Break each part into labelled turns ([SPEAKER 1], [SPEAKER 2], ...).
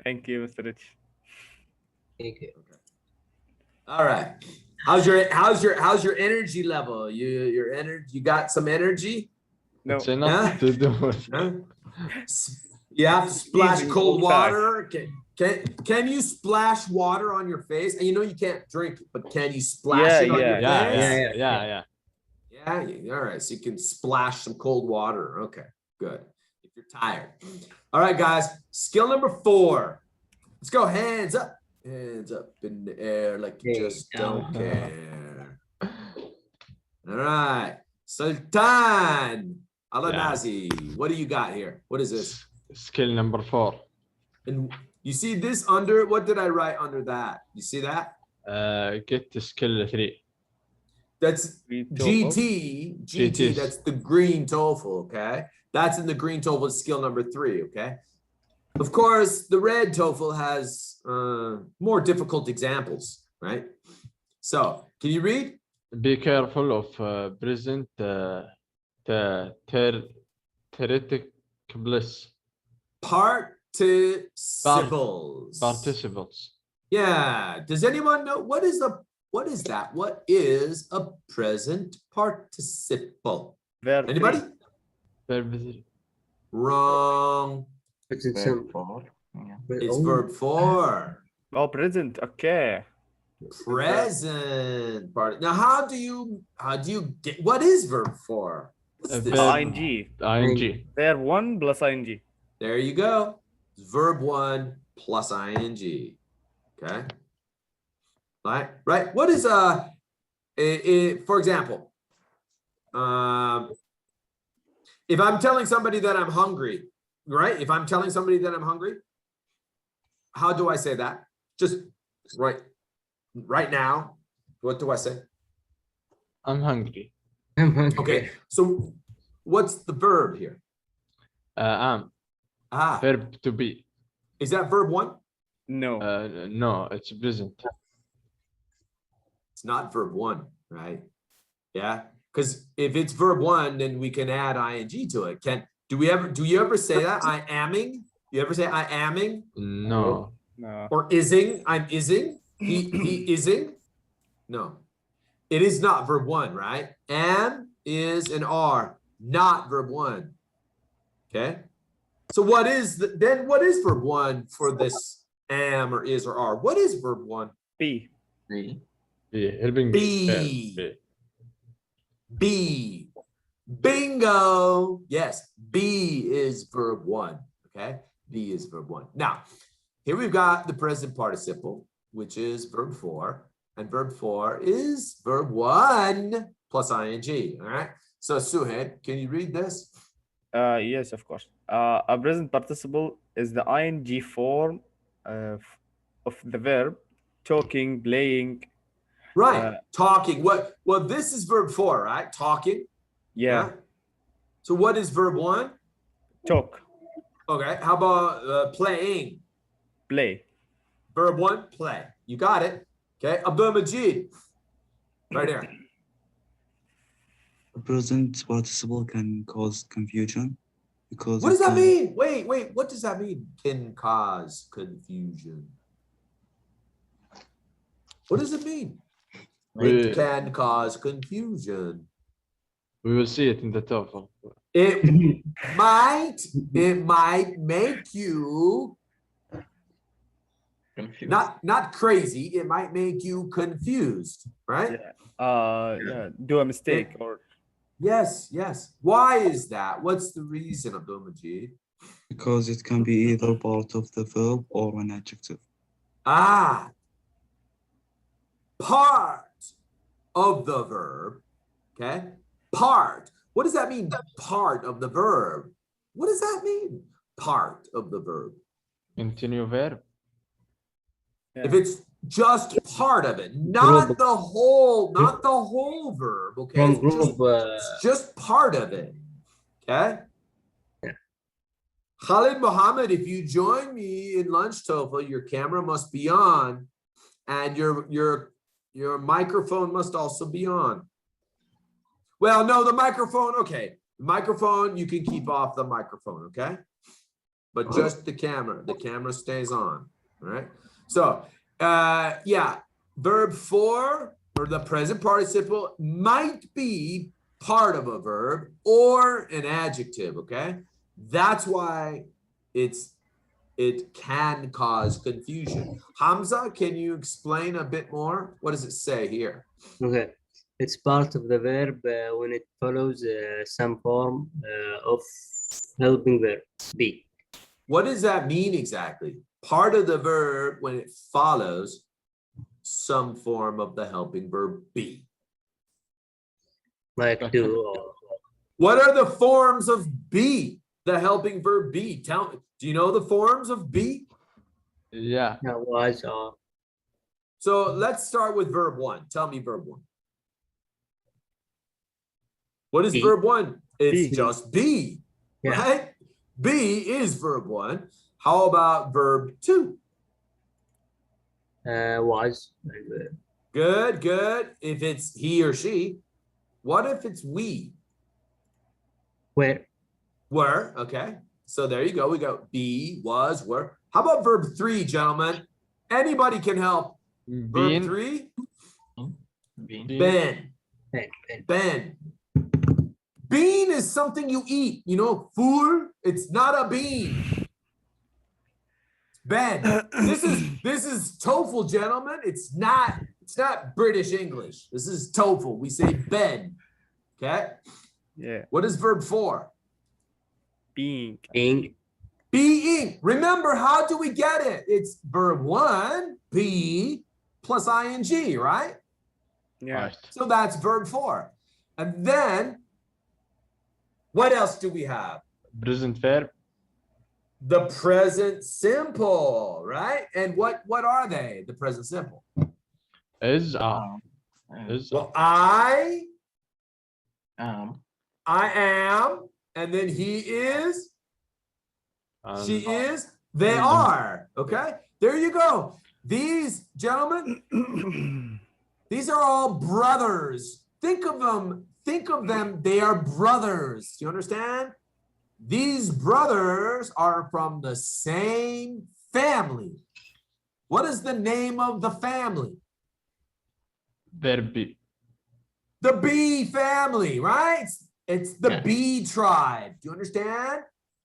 [SPEAKER 1] Thank you, Mr. Rich.
[SPEAKER 2] Thank you.
[SPEAKER 3] All right. How's your energy level? Your energy, you got some energy?
[SPEAKER 1] No.
[SPEAKER 4] It's enough
[SPEAKER 3] Huh?
[SPEAKER 4] to do it.
[SPEAKER 3] Huh? You have to splash
[SPEAKER 1] Easy,
[SPEAKER 3] cold
[SPEAKER 1] old fast.
[SPEAKER 3] water. Can you splash water on your face? And you know you can't drink it, but can you splash
[SPEAKER 1] Yeah,
[SPEAKER 3] it on
[SPEAKER 1] yeah.
[SPEAKER 3] your
[SPEAKER 4] Yeah,
[SPEAKER 3] face?
[SPEAKER 4] yeah.
[SPEAKER 3] Yeah. All right. So you can splash some cold water. Okay, good. If you're tired. All right, guys. Skill number 4. Let's go. Hands up. Hands up in the air like you just don't care. All right. Sultan Al-Nazi. What do you got here? What is this?
[SPEAKER 4] Skill number 4.
[SPEAKER 3] And you see this under, what did I write under that? You see that?
[SPEAKER 4] Get to skill 3.
[SPEAKER 3] That's
[SPEAKER 1] TOEFL.
[SPEAKER 3] GT, that's the green TOEFL, okay? That's in the green TOEFL, skill number 3, okay? Of course, the red TOEFL has more difficult examples, right? So, can you read?
[SPEAKER 4] Be careful of present theoreticals.
[SPEAKER 3] Participles.
[SPEAKER 4] Participles.
[SPEAKER 3] Yeah. Does anyone know what is that? What is a present participle?
[SPEAKER 1] Verb
[SPEAKER 3] Anybody?
[SPEAKER 1] three.
[SPEAKER 3] Wrong.
[SPEAKER 2] It's simple.
[SPEAKER 3] It's verb 4.
[SPEAKER 1] Oh, present. Okay.
[SPEAKER 3] Present part. Now, how do you get, what is verb 4? What's this?
[SPEAKER 1] ing.
[SPEAKER 4] ing.
[SPEAKER 1] Verb 1 plus ing.
[SPEAKER 3] There you go. It's verb 1 plus ing. Okay. Right. What is for example, if I'm telling somebody that I'm hungry, right? If I'm telling somebody that I'm hungry, how do I say that? Just right now, what do I say?
[SPEAKER 4] I'm hungry.
[SPEAKER 3] Okay, so what's the verb here?
[SPEAKER 4] Am. Verb to be.
[SPEAKER 3] Is that verb 1?
[SPEAKER 1] No.
[SPEAKER 4] No, it's present.
[SPEAKER 3] It's not verb 1, right? Yeah, because if it's verb 1, then we can add ing to it. Do you ever say that? I aming? You ever say I aming?
[SPEAKER 4] No.
[SPEAKER 1] No.
[SPEAKER 3] Or ising? I'm ising? He ising? No. It is not verb 1, right? Am, is, and are not verb 1. Okay. So what is what is verb 1 for this am or is or are? What is verb 1?
[SPEAKER 1] Be.
[SPEAKER 4] Be. Helping.
[SPEAKER 3] Be. Be. Bingo. Yes. Be is verb 1. Okay. Be is verb 1. Now, here we've got the present participle, which is verb 4. And verb 4 is verb 1 plus ing. All right. So, Suhail, can you read this?
[SPEAKER 1] Yes, of course. A present participle is the ing form of the verb talking, playing.
[SPEAKER 3] Right. Talking. Well, this is verb 4, right? Talking.
[SPEAKER 1] Yeah.
[SPEAKER 3] So what is verb 1?
[SPEAKER 1] Talk.
[SPEAKER 3] Okay. How about playing?
[SPEAKER 1] Play.
[SPEAKER 3] Verb 1, play. You got it. Okay. Abdul Majid. Right here.
[SPEAKER 5] A present participle can cause confusion because
[SPEAKER 3] What does that mean? Wait. What does that mean? Can cause confusion. What does it mean? It can cause confusion.
[SPEAKER 4] We will see it in the TOEFL.
[SPEAKER 3] It might make you
[SPEAKER 6] Confused.
[SPEAKER 3] not crazy. It might make you confused, right?
[SPEAKER 1] Yeah. Do a mistake or.
[SPEAKER 3] Yes. Why is that? What's the reason, Abdul Majid?
[SPEAKER 5] because it can be either part of the verb or an adjective.
[SPEAKER 3] Part of the verb. Okay. Part. What does that mean? Part of the verb. What does that mean? Part of the verb.
[SPEAKER 4] Continue verb.
[SPEAKER 1] Yeah.
[SPEAKER 3] If it's just part of it, not the whole verb, okay?
[SPEAKER 2] From group.
[SPEAKER 3] It's just part of it. Okay. Khalid Mohammed, if you join me in lunch TOEFL, your camera must be on and your microphone must also be on. Well, no, the microphone, okay. The microphone, you can keep off the microphone, okay? but just the camera. The camera stays on. All right. So, yeah, verb 4 or the present participle might be part of a verb or an adjective. Okay. That's why it can cause confusion. Hamza, can you explain a bit more? What does it say here?
[SPEAKER 2] Okay. It's part of the verb when it follows some form of helping verb, be.
[SPEAKER 3] What does that mean exactly? Part of the verb when it follows some form of the helping verb be.
[SPEAKER 2] Like do or
[SPEAKER 3] What are the forms of be? The helping verb be. Tell me, do you know the forms of be?
[SPEAKER 4] Yeah.
[SPEAKER 2] was or.
[SPEAKER 3] So let's start with verb 1. Tell me verb 1. What is
[SPEAKER 2] Be.
[SPEAKER 3] verb 1? It's
[SPEAKER 1] Be.
[SPEAKER 3] just be,
[SPEAKER 2] Yeah.
[SPEAKER 3] right? Be is verb 1. How about verb 2?
[SPEAKER 2] Was.
[SPEAKER 3] Good, good. If it's he or she. What if it's we?
[SPEAKER 2] Where.
[SPEAKER 3] Were, okay. So there you go. We go be, was, were. How about verb 3, gentlemen? Anybody can help. Verb
[SPEAKER 4] Been.
[SPEAKER 3] 3?
[SPEAKER 4] Been.
[SPEAKER 3] Ben.
[SPEAKER 2] Ben, ben.
[SPEAKER 3] Ben. Bean is something you eat, you know, fool. It's not a bean. Ben. This is TOEFL, gentlemen. It's not British English. This is TOEFL. We say ben. Okay.
[SPEAKER 1] Yeah.
[SPEAKER 3] What is verb 4?
[SPEAKER 1] Being.
[SPEAKER 2] Being.
[SPEAKER 3] Being. Remember, how do we get it? It's verb 1, be, plus ing, right?
[SPEAKER 1] Yeah.
[SPEAKER 4] Right.
[SPEAKER 3] So that's verb 4. And then, what else do we have?
[SPEAKER 4] Present verb.
[SPEAKER 3] The present simple, right? And what are they? The present simple.
[SPEAKER 4] Is is
[SPEAKER 3] Well, I
[SPEAKER 4] am.
[SPEAKER 3] am, and then he is, she is, they
[SPEAKER 4] and-
[SPEAKER 3] are. Okay, there you go. These gentlemen, these are all brothers. Think of them. They are brothers. Do you understand? These brothers are from the same family. What is the name of the family?
[SPEAKER 4] Verb be.
[SPEAKER 3] The bee family, right? It's the bee tribe. Do you understand?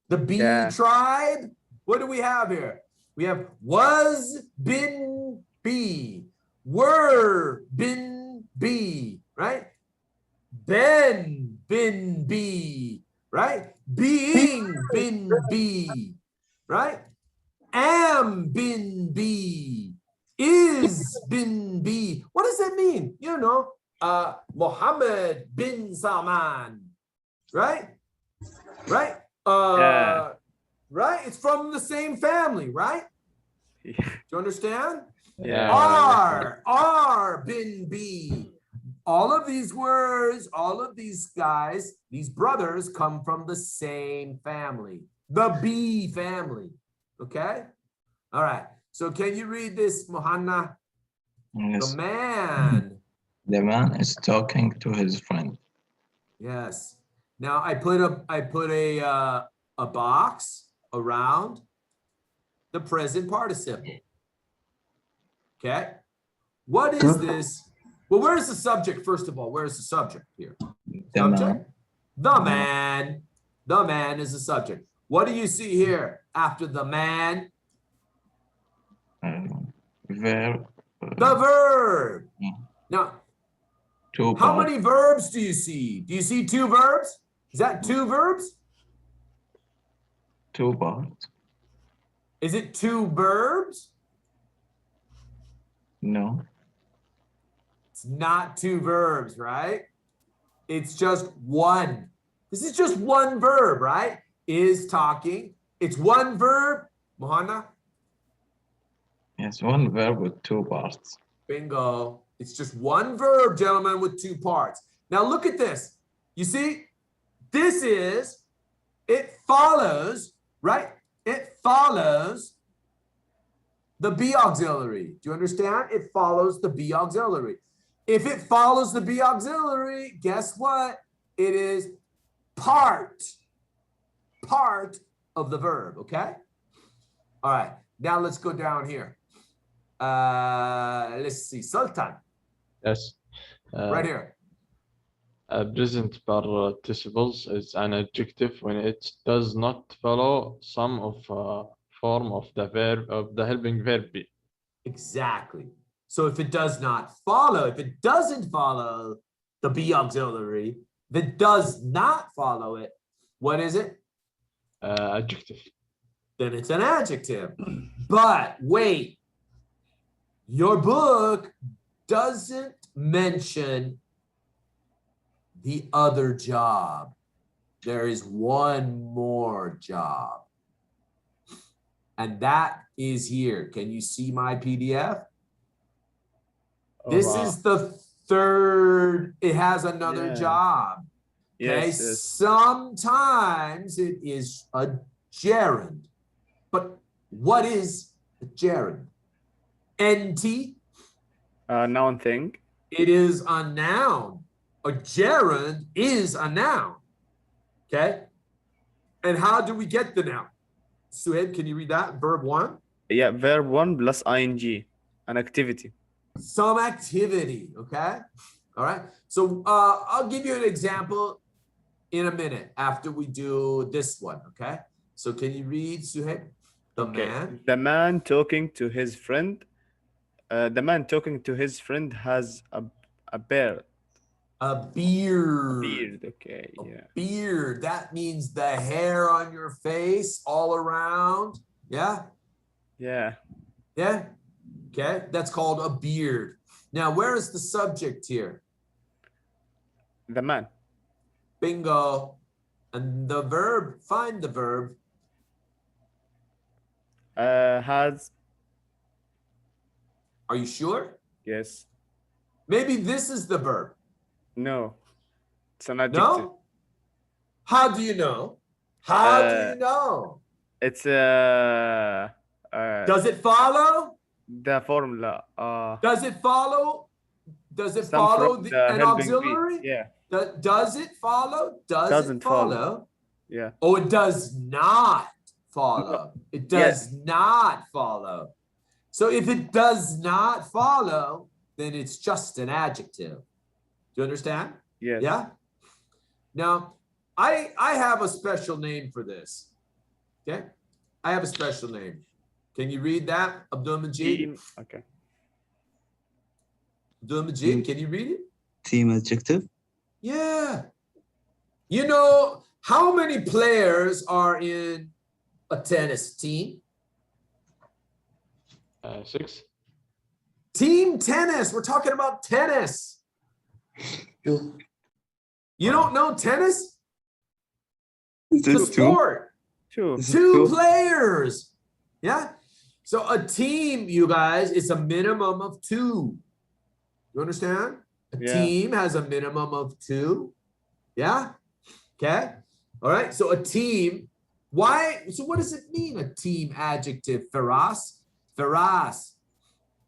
[SPEAKER 3] The bee tribe. What do we have here? We have was, been, be, were, been, be, right? Been, be, right? Being, been, be, right? Am, been, be, is, been, be. What does that mean? You know, Mohammed bin Salman, right? Right? Right? It's from the same family, right? Do you understand?
[SPEAKER 1] Yeah.
[SPEAKER 3] Are, bin, be. All of these words, all of these guys, these brothers come from the same family, the B family. Okay? All right. So can you read this, Mohanna?
[SPEAKER 6] Yes.
[SPEAKER 3] The man.
[SPEAKER 6] The man is talking to his friend.
[SPEAKER 3] Yes. Now I put a box around the present participle. Okay. What is this? Well, where's the subject, first of all? Where's the subject here?
[SPEAKER 6] The man.
[SPEAKER 3] The man. The man is the subject. What do you see here after the man?
[SPEAKER 6] Verb.
[SPEAKER 3] The verb. Now,
[SPEAKER 6] Two
[SPEAKER 3] how
[SPEAKER 6] parts.
[SPEAKER 3] many verbs do you see? Do you see 2 verbs? Is that 2 verbs?
[SPEAKER 6] 2 parts.
[SPEAKER 3] Is it 2 verbs?
[SPEAKER 6] No.
[SPEAKER 3] It's not 2 verbs, right? It's just one. This is just one verb, right? Is talking. It's one verb. Mohanna?
[SPEAKER 6] Yes, one verb with 2 parts.
[SPEAKER 3] Bingo. It's just one verb, gentlemen, with 2 parts. Now look at this. You see, this is, it follows, right? It follows the be auxiliary. Do you understand? It follows the be auxiliary. If it follows the be auxiliary, guess what? It is part of the verb, okay? All right, now let's go down here. Let's see, Sultan,
[SPEAKER 4] Yes.
[SPEAKER 3] right here.
[SPEAKER 4] Present participles is an adjective when it does not follow some of form of the verb of the helping verb be.
[SPEAKER 3] Exactly. So if it does not follow, if it doesn't follow the be auxiliary, if it does not follow it, what is it?
[SPEAKER 4] Adjective.
[SPEAKER 3] Then it's an adjective. But wait, your book doesn't mention the other job. There is one more job. And that is here. Can you see my PDF? This is the third. It has another job. Okay.
[SPEAKER 1] Yes, yes.
[SPEAKER 3] Sometimes it is a gerund. But what is a gerund? NT.
[SPEAKER 1] Noun thing.
[SPEAKER 3] It is a noun. A gerund is a noun. Okay. And how do we get the noun? Suhaib, can you read that? Verb 1?
[SPEAKER 1] Yeah, verb 1 plus ing, an activity.
[SPEAKER 3] Some activity, okay? All right. So I'll give you an example in a minute after we do this one, okay? So can you read, Suhaib?
[SPEAKER 1] The man talking to his friend. The man talking to his friend has a beard.
[SPEAKER 3] A beard.
[SPEAKER 1] Beard, okay, yeah.
[SPEAKER 3] Beard. That means the hair on your face all around. Yeah?
[SPEAKER 1] Yeah.
[SPEAKER 3] Yeah? Okay, that's called a beard. Now, where is the subject here?
[SPEAKER 1] The man.
[SPEAKER 3] Bingo. And the verb, find the verb.
[SPEAKER 1] Has.
[SPEAKER 3] Are you sure?
[SPEAKER 1] Yes.
[SPEAKER 3] Maybe this is the verb.
[SPEAKER 1] No. It's an adjective.
[SPEAKER 3] No? How do you know? How do you know?
[SPEAKER 1] It's
[SPEAKER 3] Does it follow?
[SPEAKER 1] the formula.
[SPEAKER 3] Does it follow? Does it
[SPEAKER 1] Some
[SPEAKER 3] follow
[SPEAKER 1] from
[SPEAKER 3] the,
[SPEAKER 1] the
[SPEAKER 3] an
[SPEAKER 1] helping
[SPEAKER 3] auxiliary?
[SPEAKER 1] be. Yeah.
[SPEAKER 3] Does it follow?
[SPEAKER 1] Doesn't
[SPEAKER 3] it follow?
[SPEAKER 1] follow. Yeah.
[SPEAKER 3] Oh, it does not follow. It does not follow. So if it does not follow, then it's just an adjective. Do you understand?
[SPEAKER 1] Yes.
[SPEAKER 3] Yeah. Now, I have a special name for this. Okay. I have a special name. Can you read that, Abdul Majid?
[SPEAKER 1] Okay.
[SPEAKER 3] Abdul Majid, can you read it?
[SPEAKER 5] Team adjective.
[SPEAKER 3] Yeah. You know, how many players are in a tennis team?
[SPEAKER 4] 6.
[SPEAKER 3] Team tennis. We're talking about tennis. You don't know tennis?
[SPEAKER 5] Is
[SPEAKER 3] It's a
[SPEAKER 5] it two?
[SPEAKER 3] sport.
[SPEAKER 1] Two.
[SPEAKER 5] Is it
[SPEAKER 3] Two
[SPEAKER 5] two?
[SPEAKER 3] players. Yeah. So a team, you guys, is a minimum of 2. You understand? A team has a minimum of 2. Yeah. Okay. All right. So a team. Why? So what does it mean? A team adjective, Firas? Firas.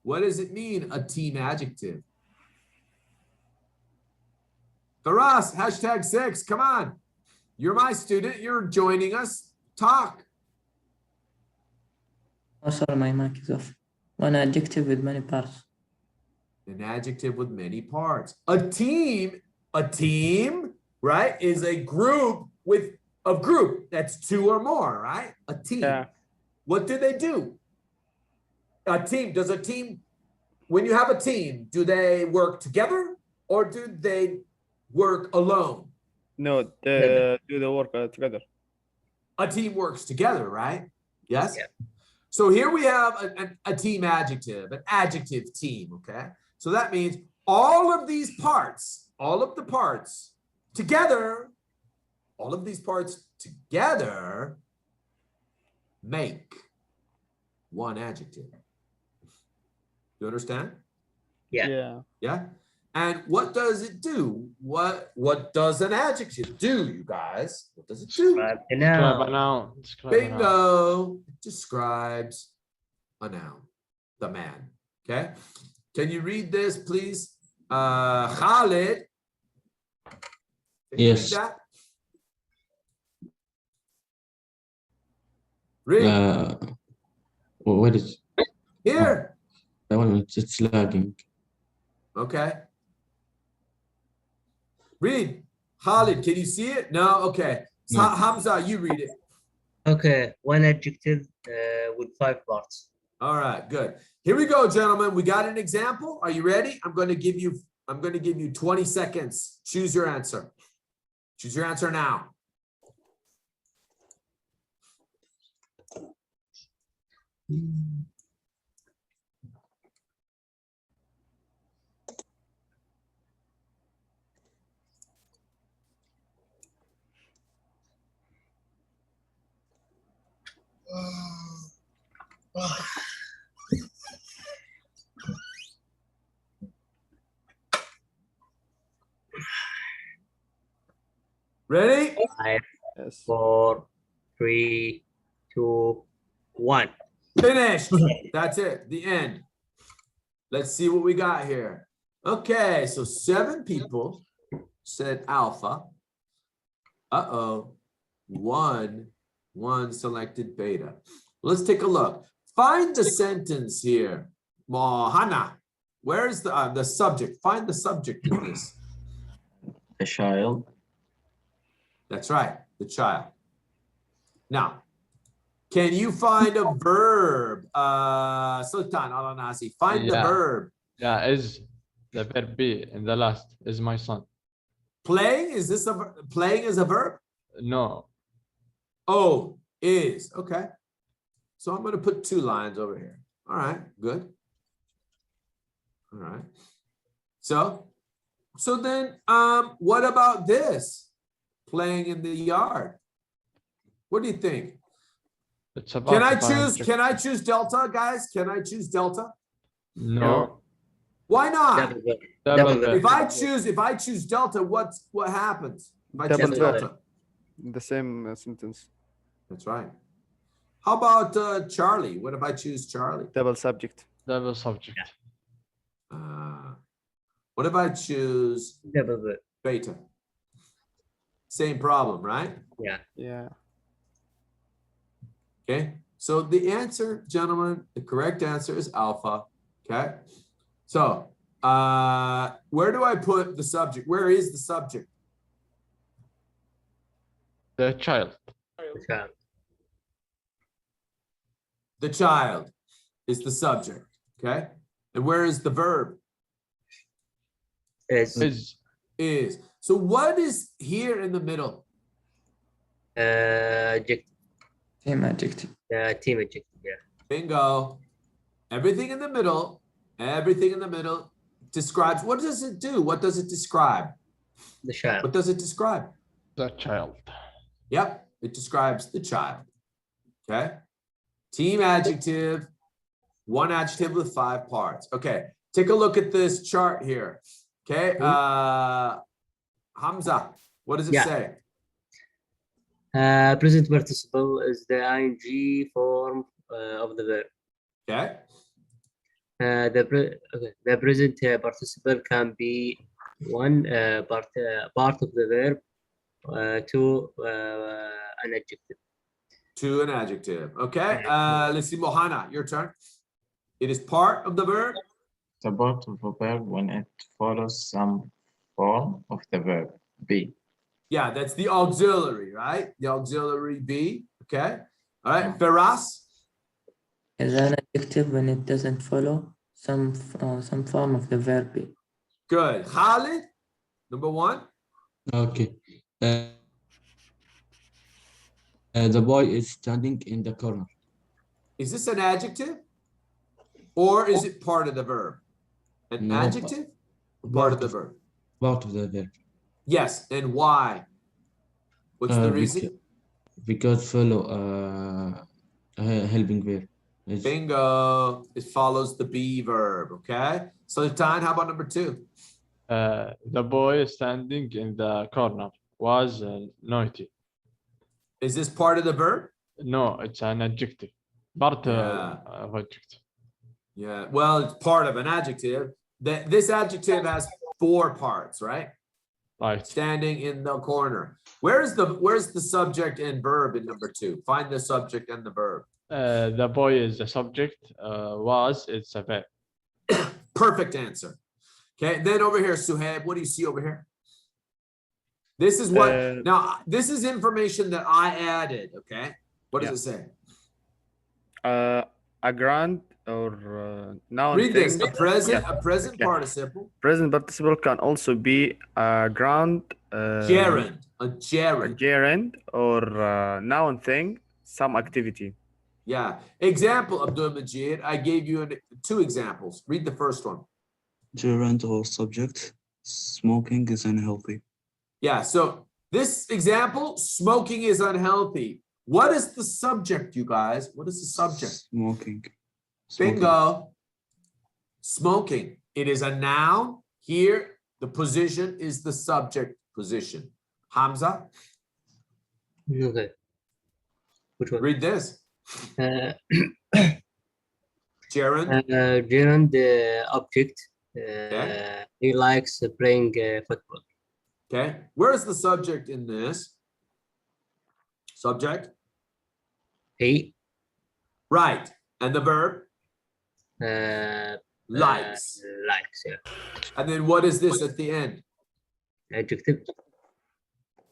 [SPEAKER 3] What does it mean? A team adjective. Firas, #6. Come on. You're my student. You're joining us. Talk.
[SPEAKER 7] Oh, sorry, my mic is off. One adjective with many parts.
[SPEAKER 3] An adjective with many parts. A team, right, is a group with a group that's 2 or more, right? A team.
[SPEAKER 1] Yeah.
[SPEAKER 3] What do they do? A team, does a team, when you have a team, do they work together or do they work alone?
[SPEAKER 1] No, do the work together.
[SPEAKER 3] A team works together, right? Yes? Yeah. So here we have a team adjective, an adjective team, okay? So that means all of these parts, all of the parts together, all of these parts together make one adjective. You understand?
[SPEAKER 1] Yeah.
[SPEAKER 3] Yeah. And what does it do? What does an adjective do, you guys? What does it do?
[SPEAKER 4] Describe a noun. Describe a noun.
[SPEAKER 3] Bingo. It describes a noun, the man. Okay. Can you read this, please? Khalid. Can you
[SPEAKER 6] Yes.
[SPEAKER 3] read that? Read.
[SPEAKER 5] What is
[SPEAKER 3] Here.
[SPEAKER 5] that one? It's lagging.
[SPEAKER 3] Okay. Read. Khalid, can you see it? No? Okay. So
[SPEAKER 5] No.
[SPEAKER 3] Hamza, you read it.
[SPEAKER 2] Okay, one adjective with 5 parts.
[SPEAKER 3] All right, good. Here we go, gentlemen. We got an example. Are you ready? I'm going to give you 20 seconds. Choose your answer. Choose your answer now. Ready?
[SPEAKER 2] 5,
[SPEAKER 1] Yes.
[SPEAKER 2] 4, 3, 2, 1.
[SPEAKER 3] Finished. That's it. The end. Let's see what we got here. Okay, so 7 people said alpha. Uh-oh. One selected beta. Let's take a look. Find the sentence here. Mohana, where is the subject? Find the subject in this.
[SPEAKER 6] The child.
[SPEAKER 3] That's right, the child. Now, can you find a verb? Sultan Al-Nasi, find the
[SPEAKER 4] Yeah.
[SPEAKER 3] verb.
[SPEAKER 4] Yeah, is the verb be in the last is my son.
[SPEAKER 3] Playing, is this playing is a verb?
[SPEAKER 4] No.
[SPEAKER 3] Oh, is, okay. So I'm gonna put 2 lines over here. All right, good. All right. So then, what about this? Playing in the yard. What do you think?
[SPEAKER 4] It's about
[SPEAKER 3] Can I choose delta, guys? Can I choose delta?
[SPEAKER 4] No.
[SPEAKER 3] Why not?
[SPEAKER 2] Double verb.
[SPEAKER 4] Double
[SPEAKER 2] Double
[SPEAKER 3] If
[SPEAKER 4] verb.
[SPEAKER 3] I choose delta, what happens? If I
[SPEAKER 1] Double
[SPEAKER 3] choose
[SPEAKER 2] verb.
[SPEAKER 3] delta.
[SPEAKER 1] The same sentence.
[SPEAKER 3] That's right. How about Charlie? What if I choose Charlie?
[SPEAKER 1] Double subject.
[SPEAKER 4] Double subject.
[SPEAKER 3] What if I choose
[SPEAKER 2] Double verb.
[SPEAKER 3] beta? Same problem, right?
[SPEAKER 2] Yeah.
[SPEAKER 1] Yeah.
[SPEAKER 3] Okay. So the answer, gentlemen, the correct answer is alpha. Okay. So where do I put the subject? Where is the subject?
[SPEAKER 4] The child.
[SPEAKER 2] The child.
[SPEAKER 3] The child is the subject. Okay. And where is the verb?
[SPEAKER 2] Is
[SPEAKER 3] Is. So what is here in the middle?
[SPEAKER 2] adjective.
[SPEAKER 7] Same adjective.
[SPEAKER 2] Team adjective. Yeah.
[SPEAKER 3] Bingo. Everything in the middle describes, what does it do? What does it describe?
[SPEAKER 2] The child.
[SPEAKER 3] What does it describe?
[SPEAKER 4] The child.
[SPEAKER 3] Yep, it describes the child. Okay. Team adjective, 1 adjective with 5 parts. Okay, take a look at this chart here. Okay, Hamza, what does it
[SPEAKER 2] Yeah.
[SPEAKER 3] say?
[SPEAKER 2] Present participle is the ing form of the verb.
[SPEAKER 3] Okay,
[SPEAKER 2] The present participle can be 1 part of the verb, 2 an adjective.
[SPEAKER 3] to an adjective. Okay, let's see, Mohana, your turn. It is part of the verb.
[SPEAKER 6] The part of a verb when it follows some form of the verb be.
[SPEAKER 3] Yeah, that's the auxiliary, right? The auxiliary be. Okay, all right, Firas.
[SPEAKER 7] Is an adjective when it doesn't follow some form of the verb be.
[SPEAKER 3] Good. Khalid, number 1.
[SPEAKER 5] Okay. The boy is standing in the corner.
[SPEAKER 3] Is this an adjective? Or is it part of the verb? An
[SPEAKER 5] No,
[SPEAKER 3] adjective? Part of the verb.
[SPEAKER 5] Part of the verb.
[SPEAKER 3] Yes, and why? What's the reason?
[SPEAKER 5] Because follow helping verb.
[SPEAKER 3] Bingo. It follows the be verb, okay? Sultan, how about number 2?
[SPEAKER 4] The boy standing in the corner was naughty.
[SPEAKER 3] Is this part of the verb?
[SPEAKER 4] No, it's an adjective. Part
[SPEAKER 3] Yeah.
[SPEAKER 4] of adjective.
[SPEAKER 3] Yeah, well, it's part of an adjective. This adjective has 4 parts, right?
[SPEAKER 4] Right.
[SPEAKER 3] Standing in the corner. Where's the subject and verb in number 2? Find the subject and the verb.
[SPEAKER 4] The boy is the subject. Was it's a verb.
[SPEAKER 3] Perfect answer. Okay, then over here, Suhaib, what do you see over here? This is what, now this is information that I added, okay? What does it say?
[SPEAKER 1] A grand or noun
[SPEAKER 3] Read
[SPEAKER 1] thing.
[SPEAKER 3] this, a present
[SPEAKER 1] Okay.
[SPEAKER 3] participle.
[SPEAKER 1] Present participle can also be a ground,
[SPEAKER 3] Gerund, a
[SPEAKER 1] a
[SPEAKER 3] gerund.
[SPEAKER 1] gerund, or noun thing, some activity.
[SPEAKER 3] Yeah. Example, Abdul Majid, I gave you 2 examples. Read the first one.
[SPEAKER 5] Gerund or subject. Smoking is unhealthy.
[SPEAKER 3] Yeah, so this example, smoking is unhealthy. What is the subject, you guys? What is the subject?
[SPEAKER 5] Smoking.
[SPEAKER 3] Bingo. Smoking. It is a noun. Here, the position is the subject position. Hamza,
[SPEAKER 2] Okay. Which one?
[SPEAKER 3] read this.
[SPEAKER 2] Uh,
[SPEAKER 3] Gerund.
[SPEAKER 2] Gerund object.
[SPEAKER 3] Okay.
[SPEAKER 2] He likes playing football.
[SPEAKER 3] Okay. Where is the subject in this? Subject.
[SPEAKER 2] He
[SPEAKER 3] Right. And the verb?
[SPEAKER 2] likes.
[SPEAKER 3] Likes.
[SPEAKER 2] Yeah.
[SPEAKER 3] And then what is this at the end?
[SPEAKER 2] Adjective.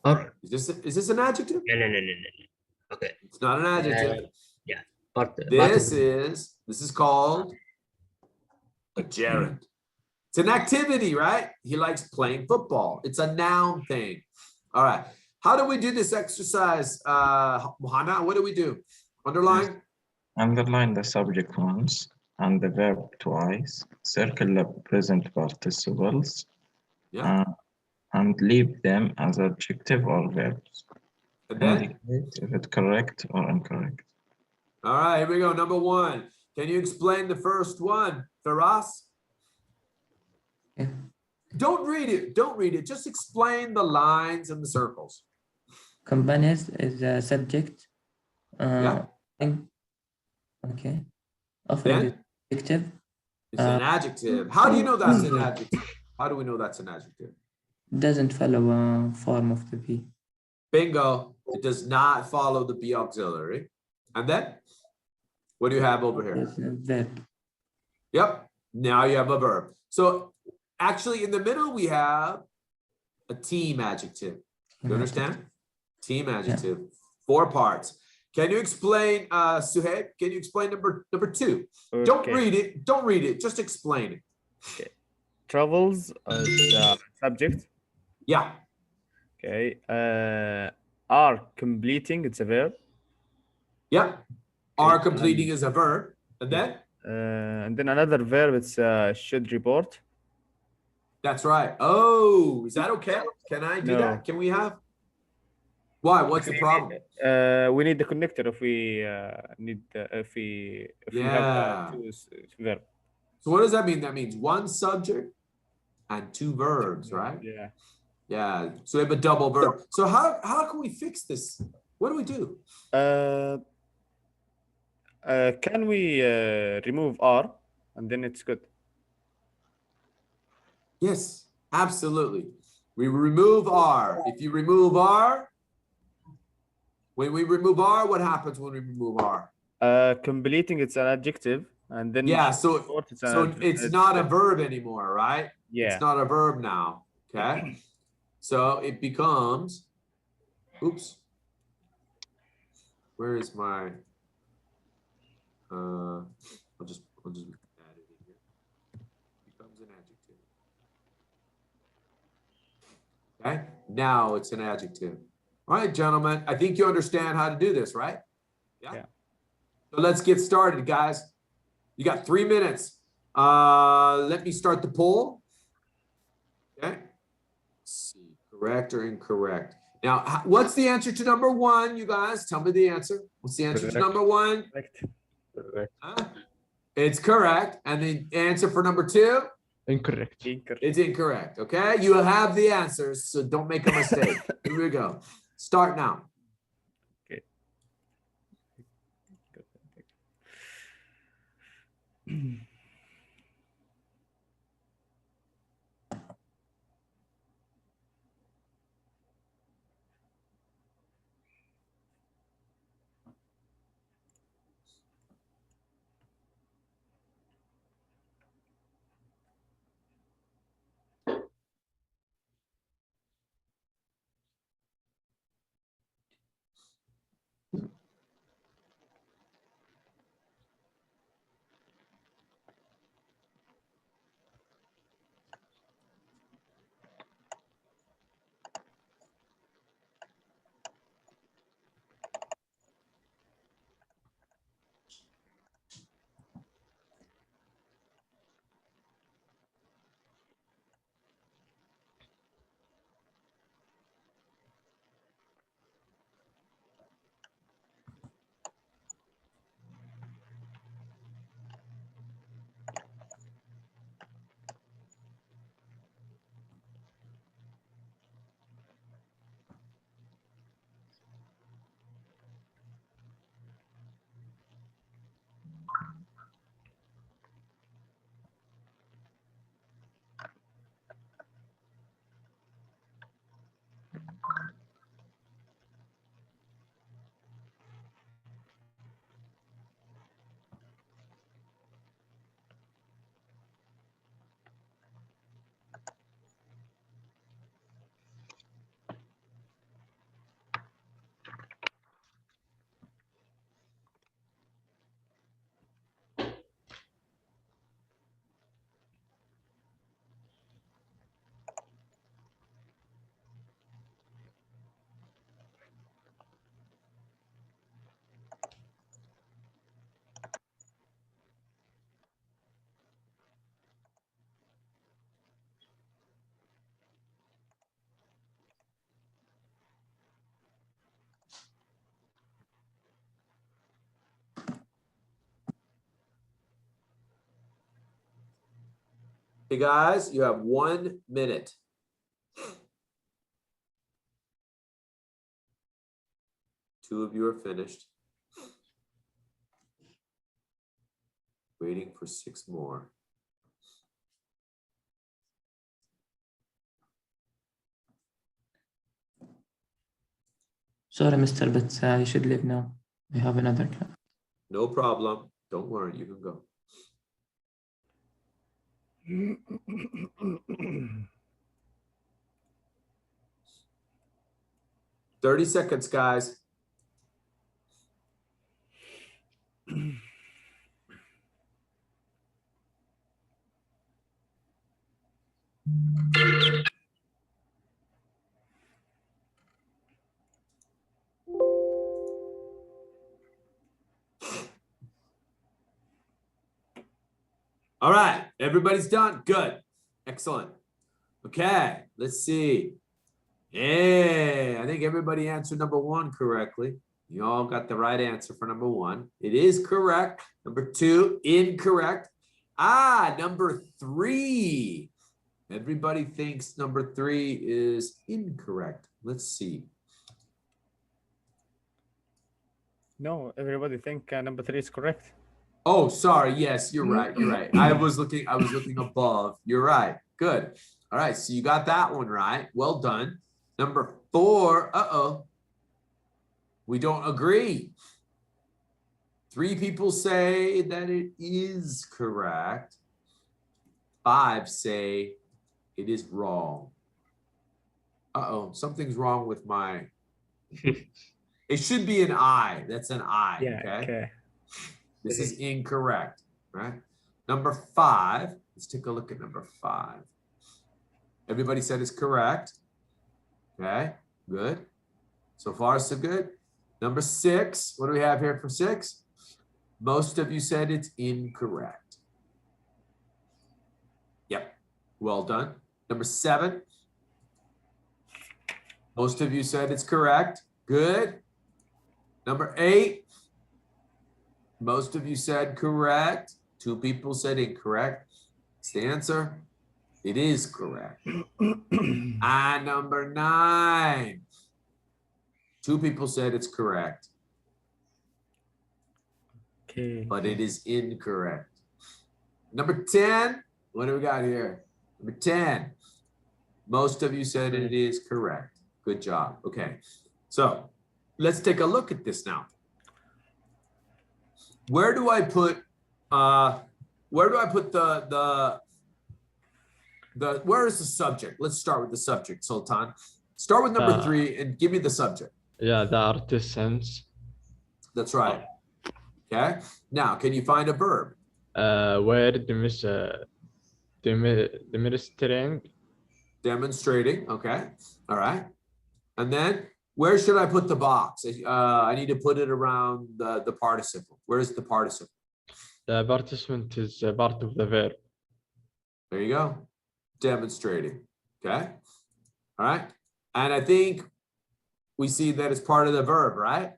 [SPEAKER 2] Or
[SPEAKER 3] Is this an adjective?
[SPEAKER 2] no. Okay.
[SPEAKER 3] It's not an adjective.
[SPEAKER 2] Yeah. Part
[SPEAKER 3] This is called a gerund. It's an activity, right? He likes playing football. It's a noun thing. All right. How do we do this exercise, Muhammad? What do we do? Underline?
[SPEAKER 6] Underline the subject once and the verb twice. Circle the present participles.
[SPEAKER 3] Yeah.
[SPEAKER 6] And leave them as adjective or verbs.
[SPEAKER 3] And then?
[SPEAKER 6] Indicate if it's correct or incorrect.
[SPEAKER 3] All right, here we go. Number 1. Can you explain the first one, Firas?
[SPEAKER 7] Yeah.
[SPEAKER 3] Don't read it. Don't read it. Just explain the lines and the circles.
[SPEAKER 7] Companies is a subject.
[SPEAKER 3] Yeah.
[SPEAKER 7] Okay. Offering is
[SPEAKER 3] Then
[SPEAKER 7] adjective.
[SPEAKER 3] it's an adjective. How do you know that's an adjective? How do we know that's an adjective?
[SPEAKER 7] Doesn't follow a form of the be.
[SPEAKER 3] Bingo. It does not follow the be auxiliary. And then what do you have over here?
[SPEAKER 7] It's a verb.
[SPEAKER 3] Yep. Now you have a verb. So actually in the middle, we have a team adjective. You understand? Team adjective. 4 parts. Can you explain, Suhaib? Can you explain number 2?
[SPEAKER 1] Okay.
[SPEAKER 3] Don't read it. Don't read it. Just explain it.
[SPEAKER 1] Okay. Travels is subject.
[SPEAKER 3] Yeah.
[SPEAKER 1] Okay. Are completing, it's a verb.
[SPEAKER 3] Yeah. Are completing is a verb. And then?
[SPEAKER 1] And then another verb, it's should report.
[SPEAKER 3] That's right. Oh, is that okay? Can I do
[SPEAKER 1] No.
[SPEAKER 3] that? Can we have? Why? What's the problem?
[SPEAKER 1] We need the connector if we need if we have two verb.
[SPEAKER 3] So what does that mean? That means 1 subject and 2 verbs, right?
[SPEAKER 1] Yeah.
[SPEAKER 3] Yeah. So we have a double verb. So how can we fix this? What do we do?
[SPEAKER 1] Can we remove R and then it's good?
[SPEAKER 3] Yes, absolutely. We remove R. If you remove R, when we remove R, what happens when we remove R?
[SPEAKER 1] Completing, it's an adjective, and then
[SPEAKER 3] Yeah,
[SPEAKER 1] should
[SPEAKER 3] so
[SPEAKER 1] report,
[SPEAKER 3] it's not a verb anymore, right?
[SPEAKER 1] Yeah.
[SPEAKER 3] It's not a verb now. Okay. So it becomes, oops. Where is my I'll just add it in here. Becomes an adjective. Okay, now it's an adjective. All right, gentlemen, I think you understand how to do this, right? Yeah. So let's get started, guys. You got 3 minutes. Let me start the poll. Okay. Let's see, correct or incorrect. Now, what's the answer to number 1, you guys? Tell me the answer. What's the answer to number 1?
[SPEAKER 1] Correct.
[SPEAKER 3] Huh? It's correct. And the answer for number 2?
[SPEAKER 4] Incorrect.
[SPEAKER 3] It's incorrect. Okay. You have the answers, so don't make a mistake. Here we go. Start now.
[SPEAKER 1] Okay.
[SPEAKER 3] Hey guys, you have 1 minute. Two of you are finished. Waiting for 6 more.
[SPEAKER 7] Sorry, Mr. But you should leave now. We have another class.
[SPEAKER 3] No problem. Don't worry, you can go. 30 seconds, guys. All right, everybody's done. Good. Excellent. Okay, let's see. Yeah, I think everybody answered number 1 correctly. You all got the right answer for number 1. It is correct. Number 2, incorrect. Number 3. Everybody thinks number 3 is incorrect. Let's see.
[SPEAKER 1] No, everybody think number 3 is correct.
[SPEAKER 3] Oh, sorry. Yes, you're right. You're right. I was looking above. You're right. Good. All right. So you got that one right. Well done. Number 4. We don't agree. 3 people say that it is correct. 5 say it is wrong. Something's wrong with my. It should be an I. That's an I.
[SPEAKER 1] Yeah. Okay.
[SPEAKER 3] This is incorrect, right? Number 5. Let's take a look at number 5. Everybody said it's correct. Okay, good. So far, so good. Number 6. What do we have here for 6? Most of you said it's incorrect. Yep. Well done. Number 7. Most of you said it's correct. Good. Number 8. Most of you said correct. 2 people said incorrect. It's the answer. It is correct. And number 9. 2 people said it's correct.
[SPEAKER 1] Okay.
[SPEAKER 3] But it is incorrect. Number 10. What do we got here? Number 10. Most of you said it is correct. Good job. Okay. So let's take a look at this now. Where do I put where is the subject? Let's start with the subject, Sultan. Start with number 3 and give me the subject.
[SPEAKER 4] Yeah, the artisans.
[SPEAKER 3] That's right. Okay. Now, can you find a verb?
[SPEAKER 4] Where demonstrating.
[SPEAKER 3] Demonstrating. Okay. All right. And then where should I put the box? I need to put it around the participle. Where is the participle?
[SPEAKER 4] The participant is a part of the verb.
[SPEAKER 3] There you go. Demonstrating. Okay. All right. And I think we see that it's part of the verb, right?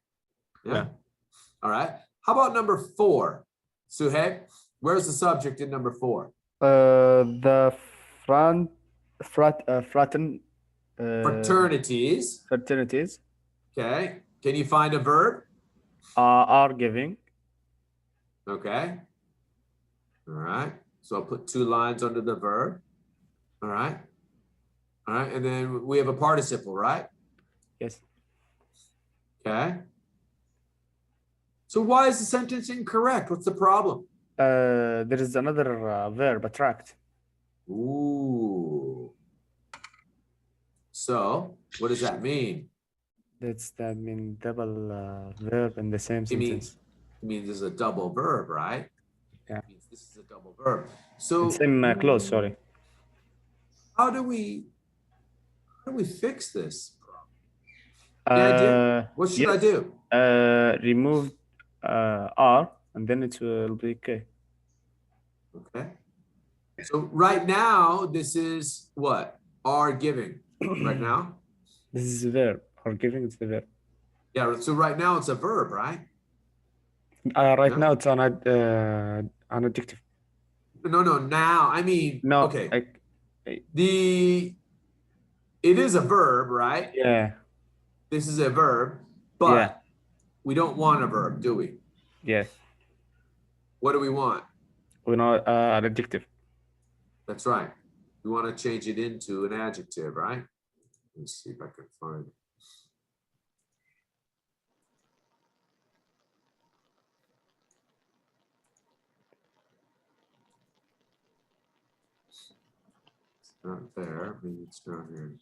[SPEAKER 3] Yeah. All right. How about number 4? Suhaib, where's the subject in number 4?
[SPEAKER 1] The fraternities.
[SPEAKER 3] Okay. Can you find a verb?
[SPEAKER 1] Are giving.
[SPEAKER 3] Okay. All right. So I'll put 2 lines under the verb. All right. All right. And then we have a participle, right?
[SPEAKER 1] Yes.
[SPEAKER 3] Okay. So why is the sentence incorrect? What's the problem?
[SPEAKER 1] There is another verb, attract.
[SPEAKER 3] Ooh. So what does that mean?
[SPEAKER 1] That means double verb in the same sentence.
[SPEAKER 3] It means there's a double verb, right?
[SPEAKER 1] Yeah.
[SPEAKER 3] It means this is a double verb. So
[SPEAKER 1] same clause, sorry.
[SPEAKER 3] How do we fix this problem? What should I do?
[SPEAKER 1] Remove R and then it will be okay.
[SPEAKER 3] Okay. So right now, this is what? Are giving. Right now?
[SPEAKER 1] This is a verb. Are giving is the verb.
[SPEAKER 3] Yeah, so right now it's a verb, right?
[SPEAKER 1] Right now it's an adjective.
[SPEAKER 3] No, no, now. I mean,
[SPEAKER 1] No.
[SPEAKER 3] okay.
[SPEAKER 1] I-
[SPEAKER 3] It is a verb, right?
[SPEAKER 1] yeah.
[SPEAKER 3] This is a verb, but
[SPEAKER 1] Yeah.
[SPEAKER 3] we don't want a verb, do we?
[SPEAKER 1] Yes.
[SPEAKER 3] What do we want?
[SPEAKER 1] We know an adjective.
[SPEAKER 3] That's right. We want to change it into an adjective, right? Let's see if I can find it. It's not there. Maybe it's down here.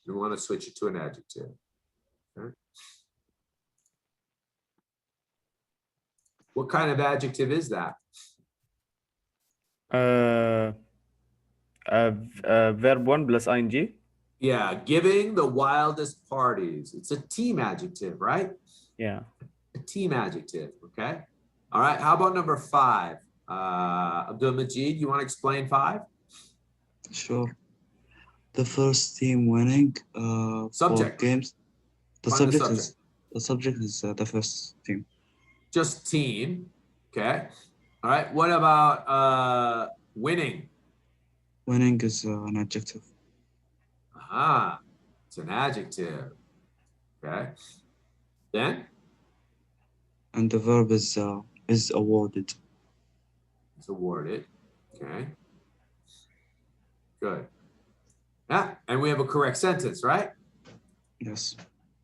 [SPEAKER 3] We want to switch it to an adjective. Okay. What kind of adjective is that?
[SPEAKER 1] Verb 1 plus ing.
[SPEAKER 3] Yeah, giving the wildest parties. It's a team adjective, right?
[SPEAKER 1] Yeah.
[SPEAKER 3] A team adjective, okay? All right, how about number 5? Abdul Majid, you want to explain 5?
[SPEAKER 5] Sure. The first team winning
[SPEAKER 3] Subject.
[SPEAKER 5] 4 games. The
[SPEAKER 3] Find the
[SPEAKER 5] subject is the first team.
[SPEAKER 3] Just team, okay? All right, what about winning?
[SPEAKER 5] Winning is an adjective.
[SPEAKER 3] Ah, it's an adjective, okay? Then?
[SPEAKER 5] And the verb is awarded.
[SPEAKER 3] It's awarded, okay? Good. Yeah, and we have a correct sentence, right?
[SPEAKER 5] Yes.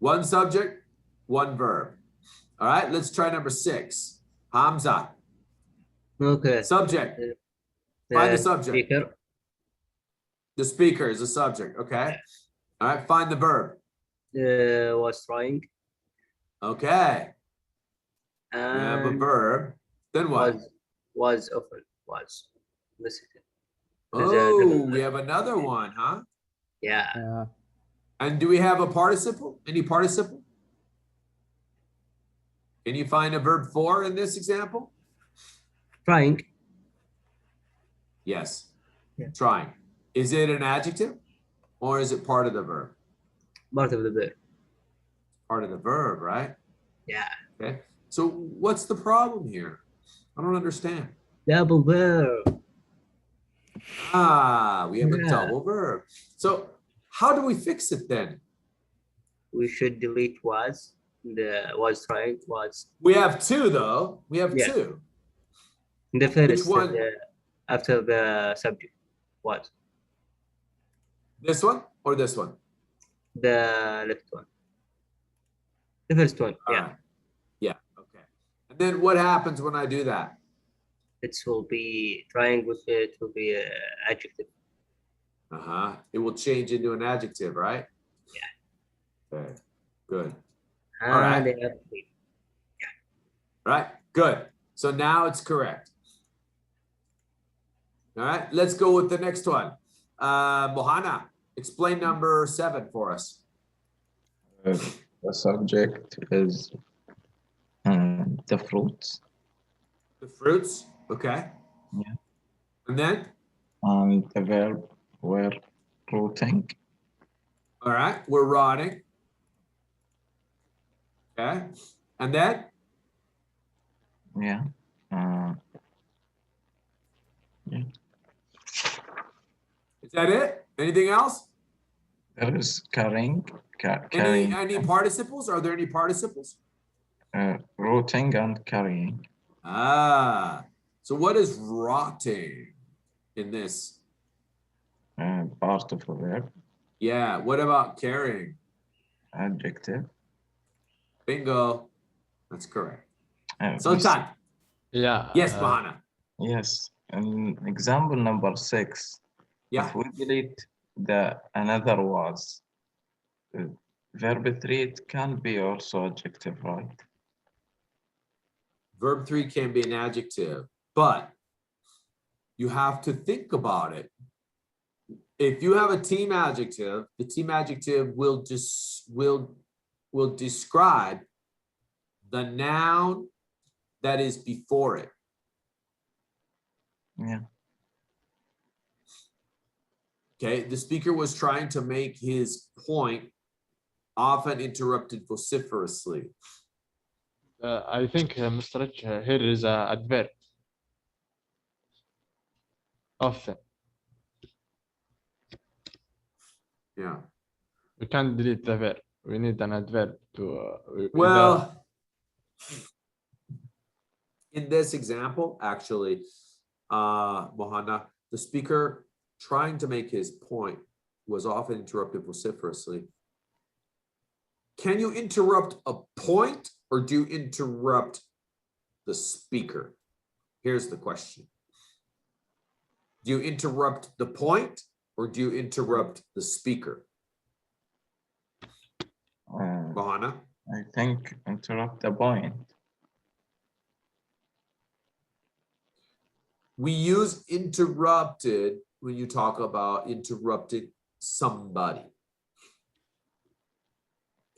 [SPEAKER 3] 1 subject, 1 verb. All right, let's try number 6. Hamza.
[SPEAKER 2] Okay.
[SPEAKER 3] Subject. Find the subject.
[SPEAKER 2] Speaker.
[SPEAKER 3] The speaker is the subject, okay? All right, find the verb.
[SPEAKER 2] Was trying.
[SPEAKER 3] Okay, we have a
[SPEAKER 2] And
[SPEAKER 3] verb. Then what?
[SPEAKER 2] was often. Was. Listen.
[SPEAKER 3] Oh, we have another one, huh?
[SPEAKER 2] Yeah.
[SPEAKER 1] Yeah.
[SPEAKER 3] And do we have a participle? Any participle? Can you find a verb 4 in this example?
[SPEAKER 2] Trying.
[SPEAKER 3] Yes.
[SPEAKER 2] Yeah.
[SPEAKER 3] Trying. Is it an adjective or is it part of the verb?
[SPEAKER 2] Part of the verb.
[SPEAKER 3] Part of the verb, right?
[SPEAKER 2] Yeah.
[SPEAKER 3] Okay. So what's the problem here? I don't understand.
[SPEAKER 2] Double verb.
[SPEAKER 3] Ah, we have a
[SPEAKER 2] Yeah.
[SPEAKER 3] double verb. So how do we fix it then?
[SPEAKER 2] We should delete was. The was trying was.
[SPEAKER 3] We have 2 though. We have
[SPEAKER 2] Yeah.
[SPEAKER 3] 2.
[SPEAKER 2] The first
[SPEAKER 3] one?
[SPEAKER 2] after the subject was.
[SPEAKER 3] This one or this one?
[SPEAKER 2] The left one. The first one.
[SPEAKER 3] All
[SPEAKER 2] Yeah.
[SPEAKER 3] right. Yeah. Okay. And then what happens when I do that?
[SPEAKER 2] It will be trying with it will be adjective.
[SPEAKER 3] Uh-huh. It will change into an adjective, right?
[SPEAKER 2] Yeah.
[SPEAKER 3] Okay. Good.
[SPEAKER 2] And
[SPEAKER 3] All right.
[SPEAKER 2] they have to be.
[SPEAKER 3] All right. Good. So now it's correct. All right. Let's go with the next one. Mohana, explain number 7 for us.
[SPEAKER 6] The subject is the fruits,
[SPEAKER 3] The fruits. Okay.
[SPEAKER 6] Yeah.
[SPEAKER 3] And then?
[SPEAKER 6] and the verb were rooting.
[SPEAKER 3] All right. We're rotting. Okay. And then?
[SPEAKER 6] Yeah.
[SPEAKER 3] Is that it? Anything else?
[SPEAKER 6] There is carrying, carrying,
[SPEAKER 3] Any participles? Are there any participles?
[SPEAKER 6] rooting and carrying.
[SPEAKER 3] Ah. So what is rotting in this?
[SPEAKER 6] Part of the verb,
[SPEAKER 3] Yeah. What about carrying?
[SPEAKER 6] adjective.
[SPEAKER 3] Bingo. That's correct.
[SPEAKER 6] Uh,
[SPEAKER 3] Sultan.
[SPEAKER 4] Yeah.
[SPEAKER 3] Yes, Mahana.
[SPEAKER 6] Yes. Example number 6.
[SPEAKER 3] Yeah.
[SPEAKER 6] If we delete the another was, verb 3, it can be also adjective, right?
[SPEAKER 3] Verb 3 can be an adjective, but you have to think about it. If you have a team adjective, the team adjective will describe the noun that is before it.
[SPEAKER 6] Yeah.
[SPEAKER 3] Okay, the speaker was trying to make his point, often interrupted vociferously.
[SPEAKER 4] I think Mr. Rich, here is a adverb. Often.
[SPEAKER 3] Yeah.
[SPEAKER 4] We can't delete the verb. We need an adverb to.
[SPEAKER 3] Well, in this example, actually, Mohana, the speaker trying to make his point was often interrupted vociferously. Can you interrupt a point or do you interrupt the speaker? Here's the question. Do you interrupt the point or do you interrupt the speaker? Mohana?
[SPEAKER 6] I think interrupt the point.
[SPEAKER 3] We use interrupted when you talk about interrupting somebody.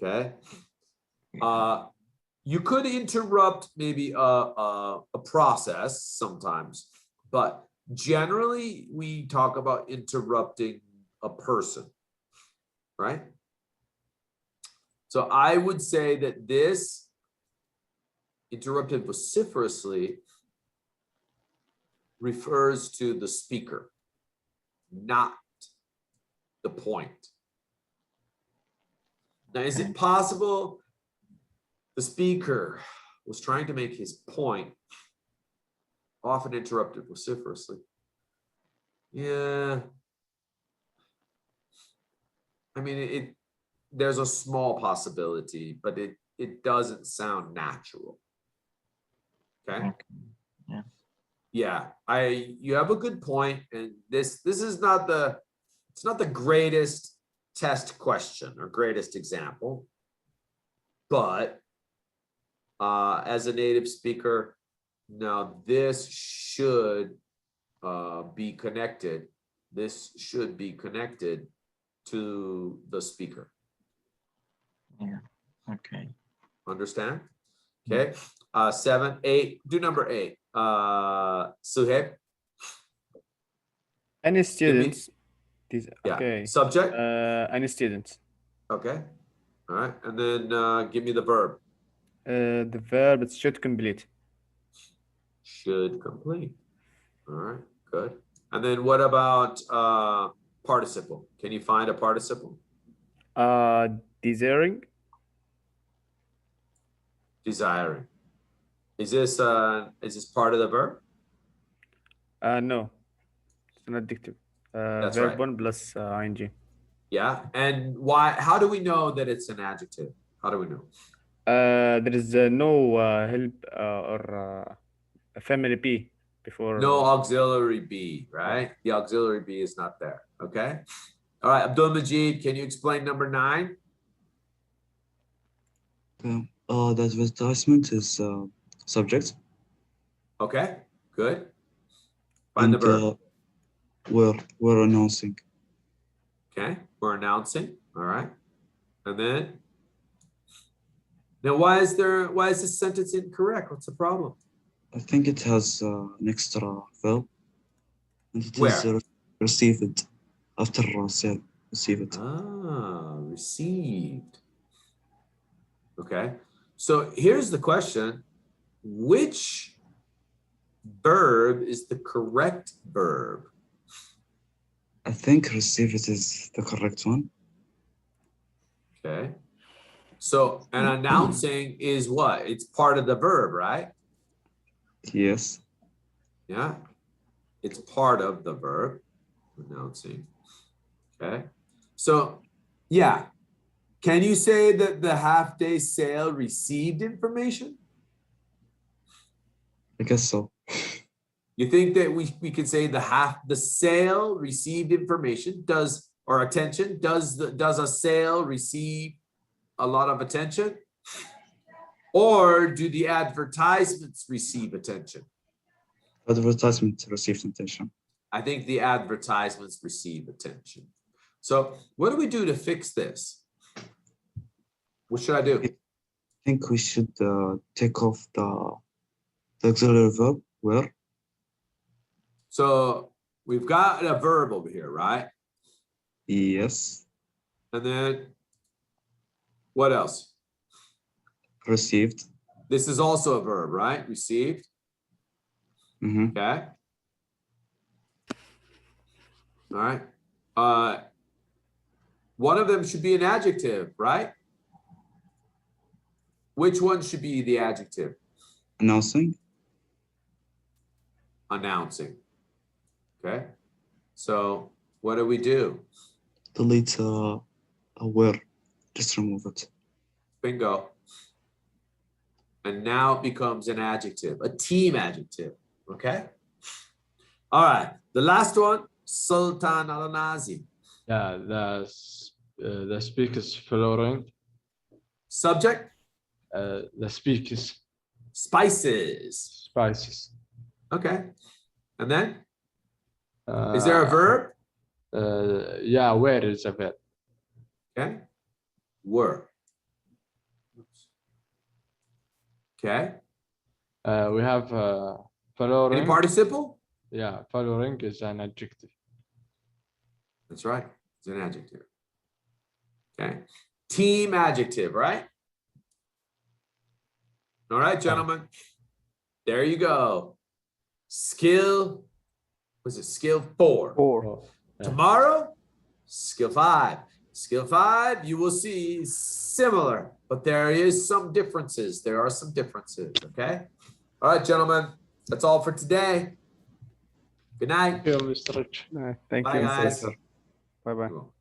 [SPEAKER 3] Okay. You could interrupt maybe a process sometimes, but generally we talk about interrupting a person, right? So I would say that this interrupted vociferously refers to the speaker, not the point. Now, is it possible the speaker was trying to make his point, often interrupted vociferously? Yeah. I mean, there's a small possibility, but it doesn't sound natural. Okay.
[SPEAKER 6] Yeah.
[SPEAKER 3] Yeah, you have a good point, and this is not the greatest test question or greatest example, but as a native speaker, now this should be connected. This should be connected to the speaker.
[SPEAKER 6] Yeah. Okay.
[SPEAKER 3] Understand? Okay. 7, 8. Do number 8. Suhaib.
[SPEAKER 1] Any students.
[SPEAKER 3] Yeah.
[SPEAKER 1] Okay.
[SPEAKER 3] Subject.
[SPEAKER 1] Any students.
[SPEAKER 3] Okay. All right. And then give me the verb.
[SPEAKER 1] The verb it should complete.
[SPEAKER 3] Should complete. All right. Good. And then what about participle? Can you find a participle?
[SPEAKER 1] Desiring.
[SPEAKER 3] Desiring. Is this part of the verb?
[SPEAKER 1] No. It's an adjective.
[SPEAKER 3] That's
[SPEAKER 1] verb
[SPEAKER 3] right.
[SPEAKER 1] 1 plus ing.
[SPEAKER 3] Yeah. And why? How do we know that it's an adjective? How do we know?
[SPEAKER 1] There is no help or family P before.
[SPEAKER 3] No auxiliary be, right? The auxiliary be is not there. Okay. All right. Abdul Majid, can you explain number 9?
[SPEAKER 5] The advertisement is subject.
[SPEAKER 3] Okay. Good. Find the
[SPEAKER 5] And
[SPEAKER 3] verb.
[SPEAKER 5] we're announcing.
[SPEAKER 3] Okay. We're announcing. All right. And then now why is this sentence incorrect? What's the problem?
[SPEAKER 5] I think it has an extra verb. And it
[SPEAKER 3] Where?
[SPEAKER 5] is received after sale. Receive it.
[SPEAKER 3] Received. Okay. So here's the question. Which verb is the correct verb?
[SPEAKER 5] I think receive it is the correct one.
[SPEAKER 3] Okay. So an announcing is what? It's part of the verb, right?
[SPEAKER 5] Yes.
[SPEAKER 3] Yeah. It's part of the verb, announcing. Okay. So, yeah. Can you say that the half-day sale received information?
[SPEAKER 5] I guess so.
[SPEAKER 3] You think that we could say the sale received information? Does a sale receive a lot of attention? Or do the advertisements receive attention?
[SPEAKER 5] Advertisement received attention.
[SPEAKER 3] I think the advertisements receive attention. So what do we do to fix this? What should I do?
[SPEAKER 5] I think we should take off the auxiliary verb where.
[SPEAKER 3] So we've got a verb over here, right?
[SPEAKER 5] Yes.
[SPEAKER 3] And then what else?
[SPEAKER 5] Received.
[SPEAKER 3] This is also a verb, right? Received.
[SPEAKER 5] Mm-hmm.
[SPEAKER 3] Okay. All right. One of them should be an adjective, right? Which one should be the adjective?
[SPEAKER 5] Announcing.
[SPEAKER 3] Announcing. Okay. So what do we do?
[SPEAKER 5] Delete where. Just remove it.
[SPEAKER 3] Bingo. And now it becomes an adjective, a team adjective. Okay. All right. The last one, Sultan al-Nazim.
[SPEAKER 4] Yeah, the speakers following.
[SPEAKER 3] Subject,
[SPEAKER 4] The speakers
[SPEAKER 3] spices.
[SPEAKER 4] spices.
[SPEAKER 3] Okay. And then, is there a verb?
[SPEAKER 4] Yeah, where is a verb?
[SPEAKER 3] Okay. Were. Okay.
[SPEAKER 4] We have following.
[SPEAKER 3] Any participle?
[SPEAKER 4] Yeah, following is an adjective.
[SPEAKER 3] That's right. It's an adjective. Okay. Team adjective, right? All right, gentlemen. There you go. Skill, was it skill 4?
[SPEAKER 1] 4.
[SPEAKER 4] Oh, yeah.
[SPEAKER 3] Tomorrow, skill 5. Skill 5, you will see similar, but there is some differences. There are some differences, okay? All right, gentlemen, that's all for today. Good night.
[SPEAKER 4] Thank you, Mr. Rich.
[SPEAKER 1] Thank
[SPEAKER 3] Bye,
[SPEAKER 1] you,
[SPEAKER 3] guys.
[SPEAKER 1] Mr. Bye bye.
[SPEAKER 3] Cool.